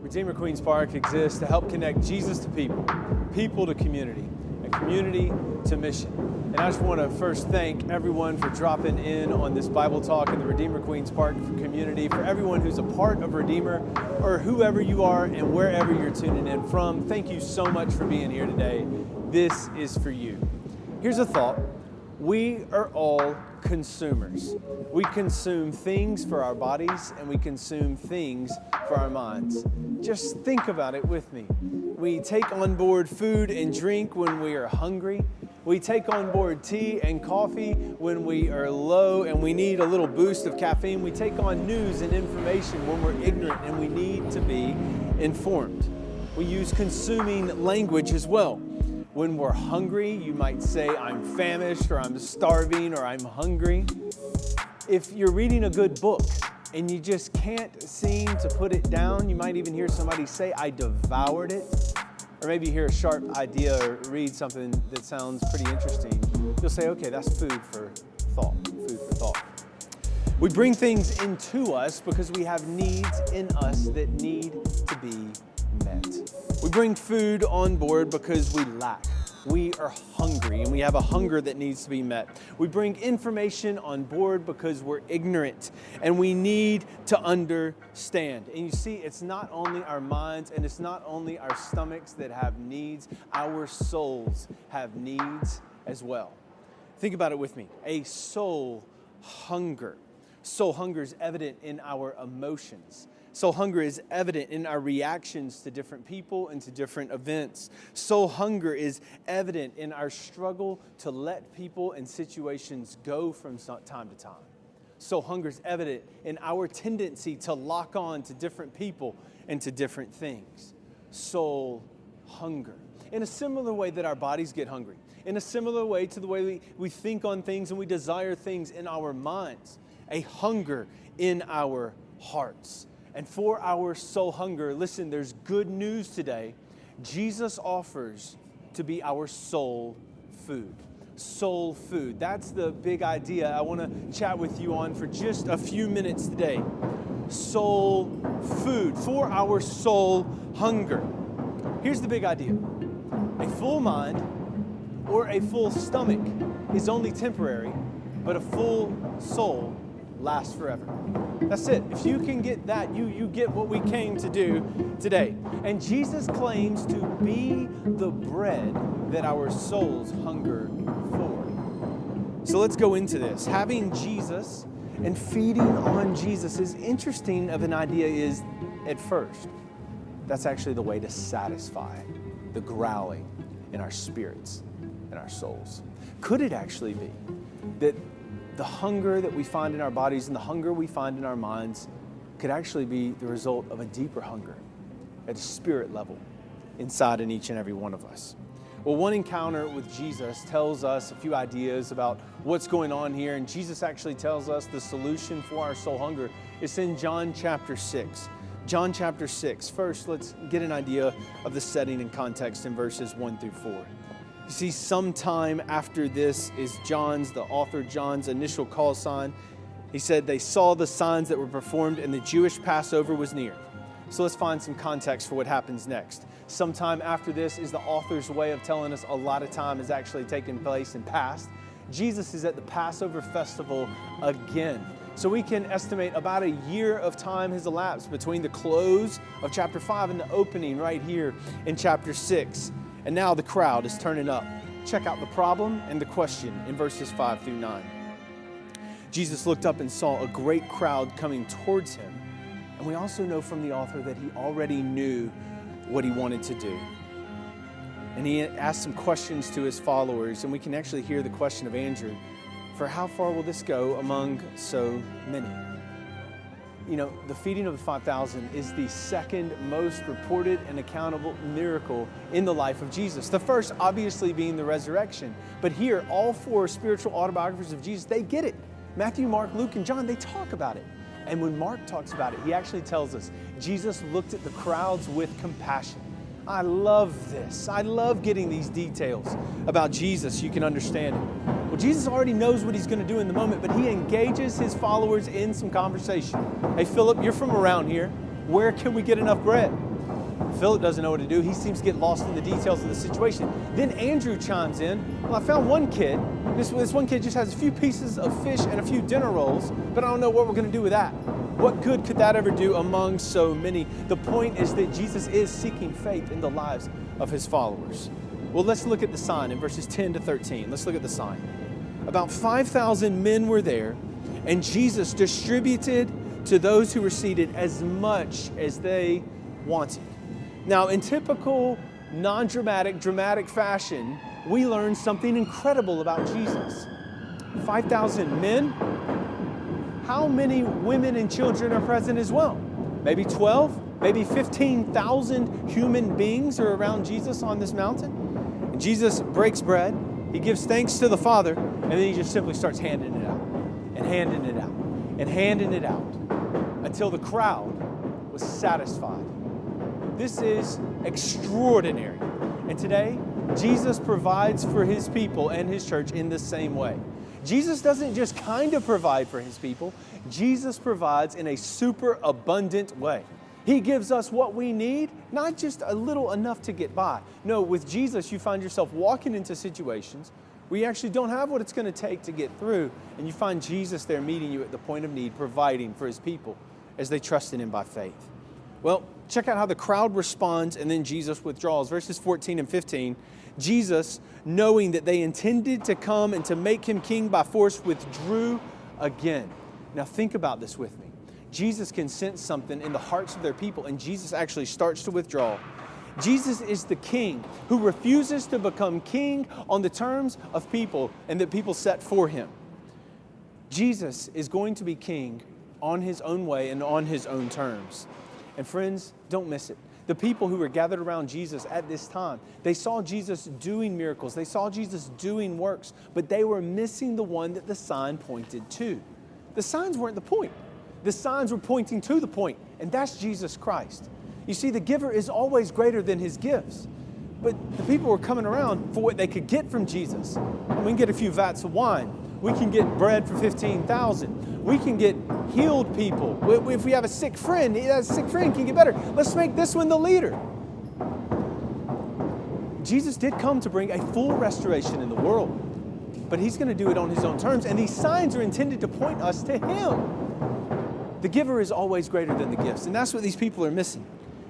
Redeemer Queens Park exists to help connect Jesus to people, people to community, and community to mission. And I just want to first thank everyone for dropping in on this Bible talk in the Redeemer Queens Park community, for everyone who's a part of Redeemer, or whoever you are and wherever you're tuning in from. Thank you so much for being here today. This is for you. Here's a thought. We are all consumers. We consume things for our bodies and we consume things for our minds. Just think about it with me. We take on board food and drink when we are hungry. We take on board tea and coffee when we are low and we need a little boost of caffeine. We take on news and information when we're ignorant and we need to be informed. We use consuming language as well. When we're hungry, you might say, I'm famished, or I'm starving, or I'm hungry. If you're reading a good book and you just can't seem to put it down, you might even hear somebody say, I devoured it. Or maybe hear a sharp idea or read something that sounds pretty interesting. You'll say, okay, that's food for thought, food for thought. We bring things into us because we have needs in us that need to be met. We bring food on board because we lack. We are hungry and we have a hunger that needs to be met. We bring information on board because we're ignorant and we need to understand. And you see, it's not only our minds and it's not only our stomachs that have needs, our souls have needs as well. Think about it with me. A soul hunger. Soul hunger is evident in our emotions. Soul hunger is evident in our reactions to different people and to different events. Soul hunger is evident in our struggle to let people and situations go from time to time. Soul hunger is evident in our tendency to lock on to different people and to different things. Soul hunger. In a similar way that our bodies get hungry. In a similar way to the way we think on things and we desire things in our minds. A hunger in our hearts. And for our soul hunger, listen, there's good news today. Jesus offers to be our soul food. Soul food. That's the big idea I want to chat with you on for just a few minutes today. Soul food for our soul hunger. Here's the big idea. A full mind or a full stomach is only temporary, but a full soul lasts forever. That's it. If you can get that, you get what we came to do today. And Jesus claims to be the bread that our souls hunger for. So let's go into this. Having Jesus and feeding on Jesus is interesting of an idea is at first. That's actually the way to satisfy the growling in our spirits and our souls. Could it actually be that the hunger that we find in our bodies and the hunger we find in our minds could actually be the result of a deeper hunger at a spirit level inside in each and every one of us? Well, one encounter with Jesus tells us a few ideas about what's going on here, and Jesus actually tells us the solution for our soul hunger is in John chapter 6. John chapter 6. First, let's get an idea of the setting and context in verses 1 through 4. You see, sometime after this is the author John's initial call sign. He said they saw the signs that were performed and the Jewish Passover was near. So let's find some context for what happens next. Sometime after this is the author's way of telling us a lot of time has actually taken place in past. Jesus is at the Passover festival again. So we can estimate about a year of time has elapsed between the close of chapter 5 and the opening right here in chapter 6. And now the crowd is turning up. Check out the problem and the question in verses 5 through 9. Jesus looked up and saw a great crowd coming towards him. And we also know from the author that he already knew what he wanted to do. And he asked some questions to his followers, and we can actually hear the question of Andrew, for how far will this go among so many? You know, the feeding of the 5,000 is the second most reported and accountable miracle in the life of Jesus. The first, obviously, being the resurrection. But here, all four spiritual autobiographers of Jesus, they get it. Matthew, Mark, Luke, and John, they talk about it. And when Mark talks about it, he actually tells us Jesus looked at the crowds with compassion. I love this. I love getting these details about Jesus. You can understand it. Well, Jesus already knows what he's going to do in the moment, but he engages his followers in some conversation. Hey, Philip, you're from around here. Where can we get enough bread? Philip doesn't know what to do. He seems to get lost in the details of the situation. Then Andrew chimes in. Well, I found one kid. This one kid just has a few pieces of fish and a few dinner rolls, but I don't know what we're going to do with that. What good could that ever do among so many? The point is that Jesus is seeking faith in the lives of his followers. Well, let's look at the sign in verses 10 to 13. Let's look at the sign. About 5,000 men were there, and Jesus distributed to those who were seated as much as they wanted. Now, in typical non-dramatic, dramatic fashion, we learn something incredible about Jesus. 5,000 men. How many women and children are present as well? Maybe 12, maybe 15,000 human beings are around Jesus on this mountain. And Jesus breaks bread. He gives thanks to the Father, and then he just simply starts handing it out and handing it out and handing it out until the crowd was satisfied. This is extraordinary. And today, Jesus provides for his people and his church in the same way. Jesus doesn't just kind of provide for his people. Jesus provides in a super abundant way. He gives us what we need, not just a little enough to get by. No, with Jesus, you find yourself walking into situations where you actually don't have what it's going to take to get through, and you find Jesus there meeting you at the point of need, providing for his people as they trust in him by faith. Well, check out how the crowd responds and then Jesus withdraws. Verses 14 and 15, Jesus, knowing that they intended to come and to make him king by force, withdrew again. Now think about this with me. Jesus can sense something in the hearts of their people, and Jesus actually starts to withdraw. Jesus is the king who refuses to become king on the terms of people and that people set for him. Jesus is going to be king on his own way and on his own terms. And friends, don't miss it. The people who were gathered around Jesus at this time, they saw Jesus doing miracles. They saw Jesus doing works, but they were missing the one that the sign pointed to. The signs weren't the point. The signs were pointing to the point, and that's Jesus Christ. You see, the giver is always greater than his gifts. But the people were coming around for what they could get from Jesus. And we can get a few vats of wine. We can get bread for 15,000. We can get healed people. If we have a sick friend, that sick friend can get better. Let's make this one the leader. Jesus did come to bring a full restoration in the world, but he's going to do it on his own terms, and these signs are intended to point us to him. The giver is always greater than the gifts, and that's what these people are missing.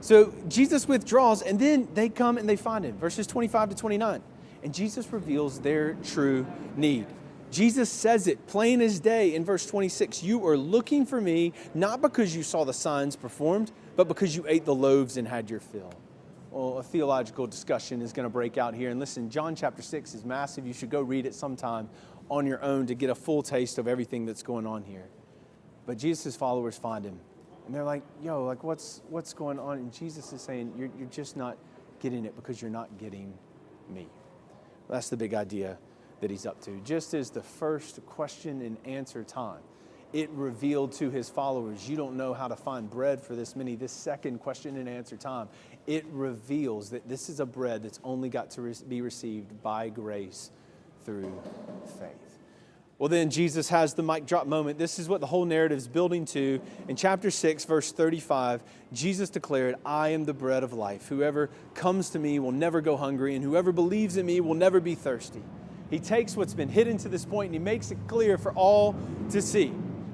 So Jesus withdraws, and then they come and they find him. Verses 25 to 29. And Jesus reveals their true need. Jesus says it plain as day in verse 26. You are looking for me, not because you saw the signs performed, but because you ate the loaves and had your fill. Well, a theological discussion is going to break out here. And listen, John chapter 6 is massive. You should go read it sometime on your own to get a full taste of everything that's going on here. But Jesus' followers find him. And they're like, yo, like what's going on? And Jesus is saying, you're just not getting it because you're not getting me. Well, that's the big idea that he's up to. Just as the first question and answer time, it revealed to his followers, you don't know how to find bread for this many. This second question and answer time, it reveals that this is a bread that's only got to be received by grace through faith. Well, then Jesus has the mic drop moment. This is what the whole narrative is building to. In chapter 6, verse 35, Jesus declared, I am the bread of life. Whoever comes to me will never go hungry, and whoever believes in me will never be thirsty. He takes what's been hidden to this point and he makes it clear for all to see.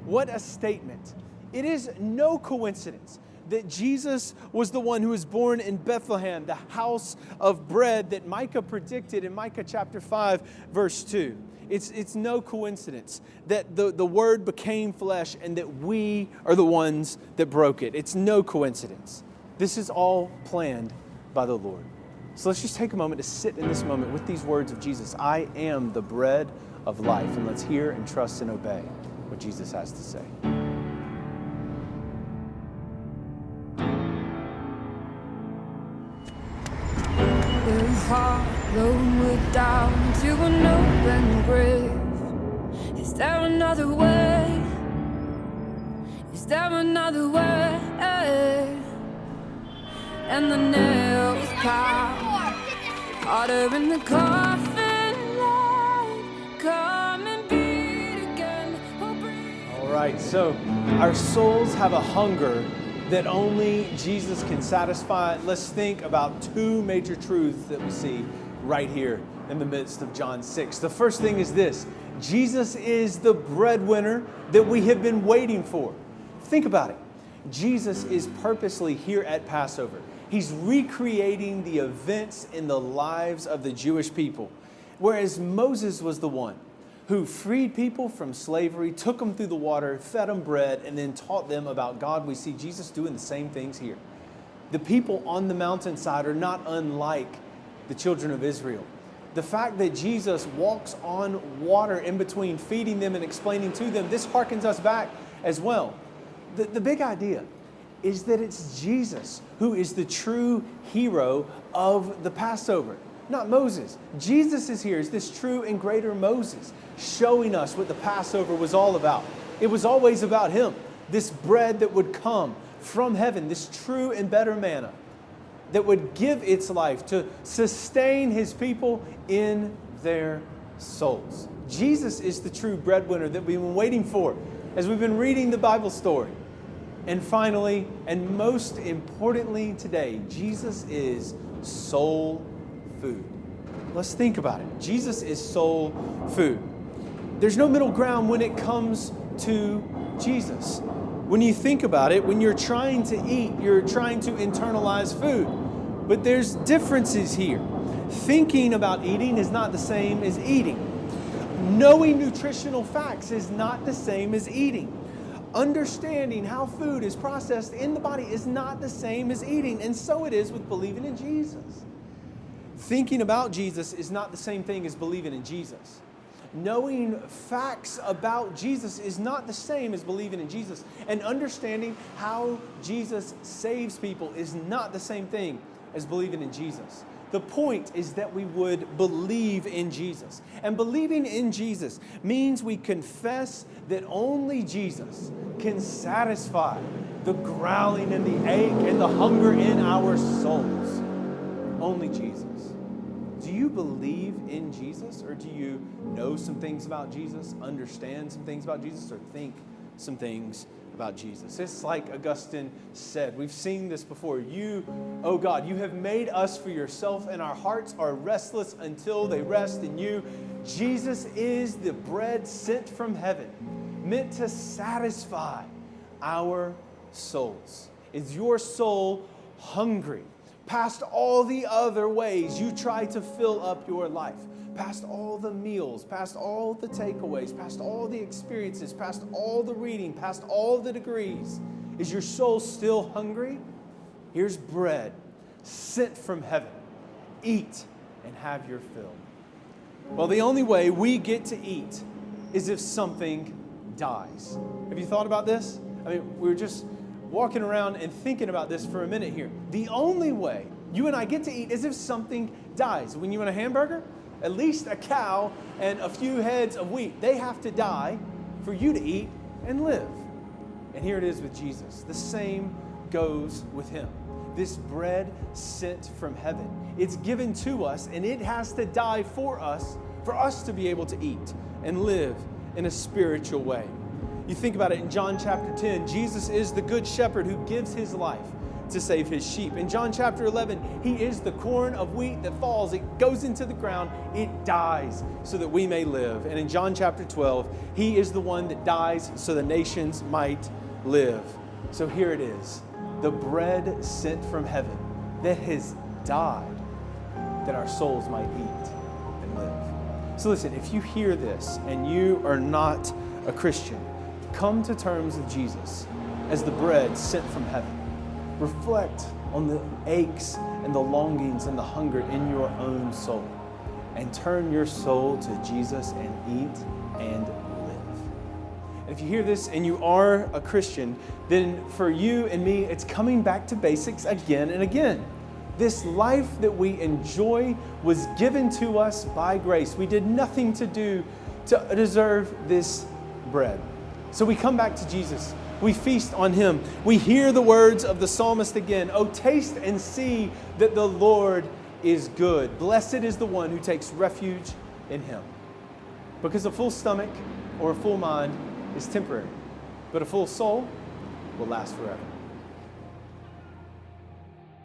What a statement. It is no coincidence that Jesus was the one who was born in Bethlehem, the house of bread that Micah predicted in Micah chapter 5, verse 2. It's no coincidence that the Word became flesh and that we are the ones that broke it. It's no coincidence. This is all planned by the Lord. So let's just take a moment to sit in this moment with these words of Jesus. I am the bread of life. And let's hear and trust and obey what Jesus has to say. We're down to an open grave. Is there another way? Is there another way? And the nails pile harder in the coffin line. Come and beat again. All right, so our souls have a hunger that only Jesus can satisfy, let's think about two major truths that we see right here in the midst of John 6. The first thing is this: Jesus is the breadwinner that we have been waiting for. Think about it. Jesus is purposely here at Passover. He's recreating the events in the lives of the Jewish people. Whereas Moses was the one who freed people from slavery, took them through the water, fed them bread, and then taught them about God. We see Jesus doing the same things here. The people on the mountainside are not unlike the children of Israel. The fact that Jesus walks on water in between feeding them and explaining to them, this harkens us back as well. The big idea is that it's Jesus who is the true hero of the Passover, not Moses. Jesus is here as this true and greater Moses, showing us what the Passover was all about. It was always about him, this bread that would come from heaven, this true and better manna that would give its life to sustain his people in their souls. Jesus is the true breadwinner that we've been waiting for as we've been reading the Bible story. And finally, and most importantly today, Jesus is soul food. Let's think about it. Jesus is soul food. There's no middle ground when it comes to Jesus. When you think about it, when you're trying to eat, you're trying to internalize food. But there's differences here. Thinking about eating is not the same as eating. Knowing nutritional facts is not the same as eating. Understanding how food is processed in the body is not the same as eating, and so it is with believing in Jesus. Thinking about Jesus is not the same thing as believing in Jesus. Knowing facts about Jesus is not the same as believing in Jesus. And understanding how Jesus saves people is not the same thing as believing in Jesus. The point is that we would believe in Jesus. And believing in Jesus means we confess that only Jesus can satisfy the growling and the ache and the hunger in our souls. Only Jesus. Do you believe in Jesus, or do you know some things about Jesus, understand some things about Jesus, or think some things about Jesus? It's like Augustine said. We've seen this before. You, oh God, you have made us for yourself, and our hearts are restless until they rest in you. Jesus is the bread sent from heaven, meant to satisfy our souls. Is your soul hungry? Past all the other ways you try to fill up your life, past all the meals, past all the takeaways, past all the experiences, past all the reading, past all the degrees, is your soul still hungry? Here's bread sent from heaven. Eat and have your fill. Well, the only way we get to eat is if something dies. Have you thought about this? I mean, we're just walking around and thinking about this for a minute here. The only way you and I get to eat is if something dies. When you want a hamburger, at least a cow and a few heads of wheat, they have to die for you to eat and live. And here it is with Jesus. The same goes with him. This bread sent from heaven. It's given to us, and it has to die for us to be able to eat and live in a spiritual way. You think about it in John chapter 10, Jesus is the good shepherd who gives his life to save his sheep. In John chapter 11, he is the corn of wheat that falls. It goes into the ground. It dies so that we may live. And in John chapter 12, he is the one that dies so the nations might live. So here it is, the bread sent from heaven that has died that our souls might eat and live. So listen, if you hear this and you are not a Christian, come to terms with Jesus as the bread sent from heaven. Reflect on the aches and the longings and the hunger in your own soul, and turn your soul to Jesus and eat and live. And if you hear this and you are a Christian, then for you and me, it's coming back to basics again and again. This life that we enjoy was given to us by grace. We did nothing to do to deserve this bread. So we come back to Jesus. We feast on him. We hear the words of the psalmist again. Oh, taste and see that the Lord is good. Blessed is the one who takes refuge in him. Because a full stomach or a full mind is temporary, but a full soul will last forever.